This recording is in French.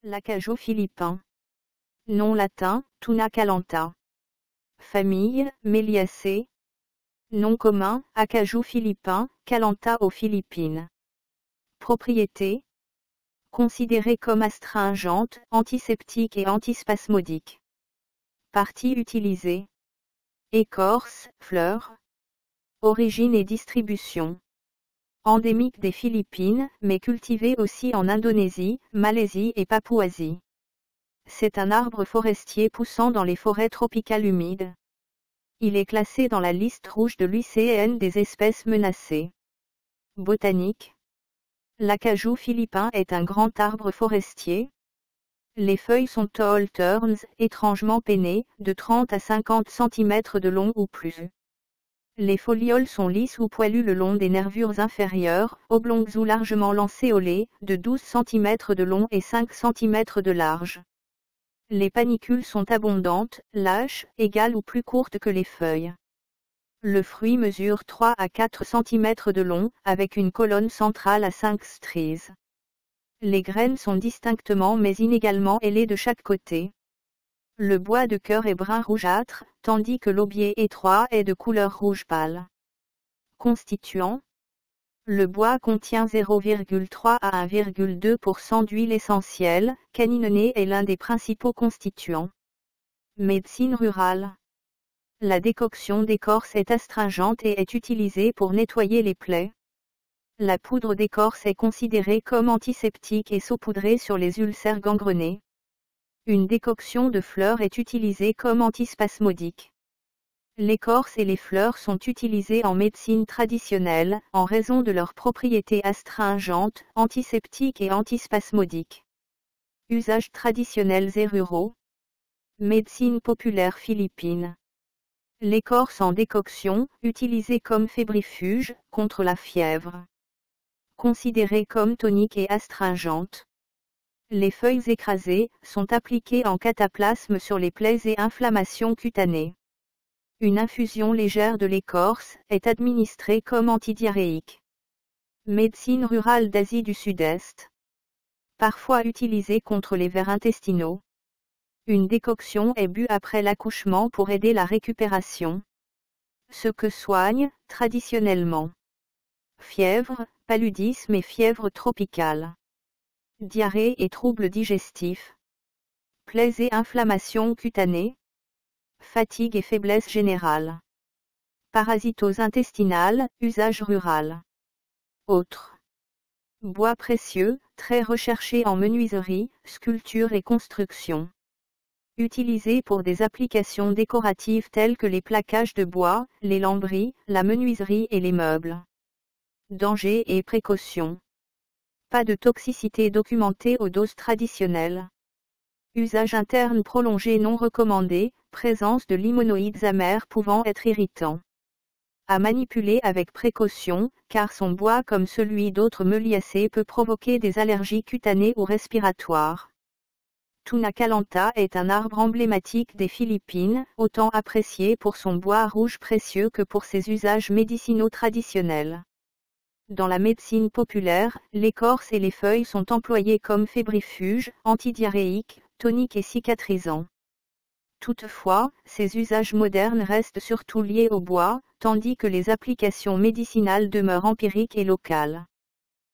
L'acajou philippin. Nom latin, Tuna calanta. Famille, Meliaceae. Nom commun, acajou philippin, Calanta aux Philippines. Propriété. Considérée comme astringente, antiseptique et antispasmodique. Parties utilisées. Écorce, fleurs. Origine et distribution. Endémique des Philippines, mais cultivée aussi en Indonésie, Malaisie et Papouasie. C'est un arbre forestier poussant dans les forêts tropicales humides. Il est classé dans la liste rouge de l'UICN des espèces menacées. Botanique. L'acajou philippin est un grand arbre forestier. Les feuilles sont tall turns, étrangement pennées, de 30 à 50 cm de long ou plus. Les folioles sont lisses ou poilues le long des nervures inférieures, oblongues ou largement lancéolées, de 12 cm de long et 5 cm de large. Les panicules sont abondantes, lâches, égales ou plus courtes que les feuilles. Le fruit mesure 3 à 4 cm de long, avec une colonne centrale à 5 stries. Les graines sont distinctement mais inégalement ailées de chaque côté. Le bois de cœur est brun rougeâtre, tandis que l'aubier étroit est de couleur rouge pâle. Constituants. Le bois contient 0,3 à 1,2% d'huile essentielle, caninonée est l'un des principaux constituants. Médecine rurale. La décoction d'écorce est astringente et est utilisée pour nettoyer les plaies. La poudre d'écorce est considérée comme antiseptique et saupoudrée sur les ulcères gangrenés. Une décoction de fleurs est utilisée comme antispasmodique. L'écorce et les fleurs sont utilisées en médecine traditionnelle, en raison de leurs propriétés astringentes, antiseptiques et antispasmodiques. Usages traditionnels et ruraux. Médecine populaire philippine. L'écorce en décoction, utilisée comme fébrifuge, contre la fièvre. Considérée comme tonique et astringente. Les feuilles écrasées, sont appliquées en cataplasme sur les plaies et inflammations cutanées. Une infusion légère de l'écorce, est administrée comme antidiarrhéique. Médecine rurale d'Asie du Sud-Est. Parfois utilisée contre les vers intestinaux. Une décoction est bue après l'accouchement pour aider la récupération. Ce que soigne, traditionnellement. Fièvre, paludisme et fièvre tropicale. Diarrhée et troubles digestifs. Plaies et inflammations cutanées. Fatigue et faiblesse générale. Parasitose intestinale, usage rural. Autres. Bois précieux, très recherché en menuiserie, sculpture et construction. Utilisé pour des applications décoratives telles que les plaquages de bois, les lambris, la menuiserie et les meubles. Dangers et précautions. Pas de toxicité documentée aux doses traditionnelles. Usage interne prolongé non recommandé, présence de limonoïdes amers pouvant être irritants. À manipuler avec précaution, car son bois comme celui d'autres Meliaceae peut provoquer des allergies cutanées ou respiratoires. Tuna calanta est un arbre emblématique des Philippines, autant apprécié pour son bois rouge précieux que pour ses usages médicinaux traditionnels. Dans la médecine populaire, l'écorce et les feuilles sont employées comme fébrifuges, antidiarrhéiques, toniques et cicatrisants. Toutefois, ces usages modernes restent surtout liés au bois, tandis que les applications médicinales demeurent empiriques et locales.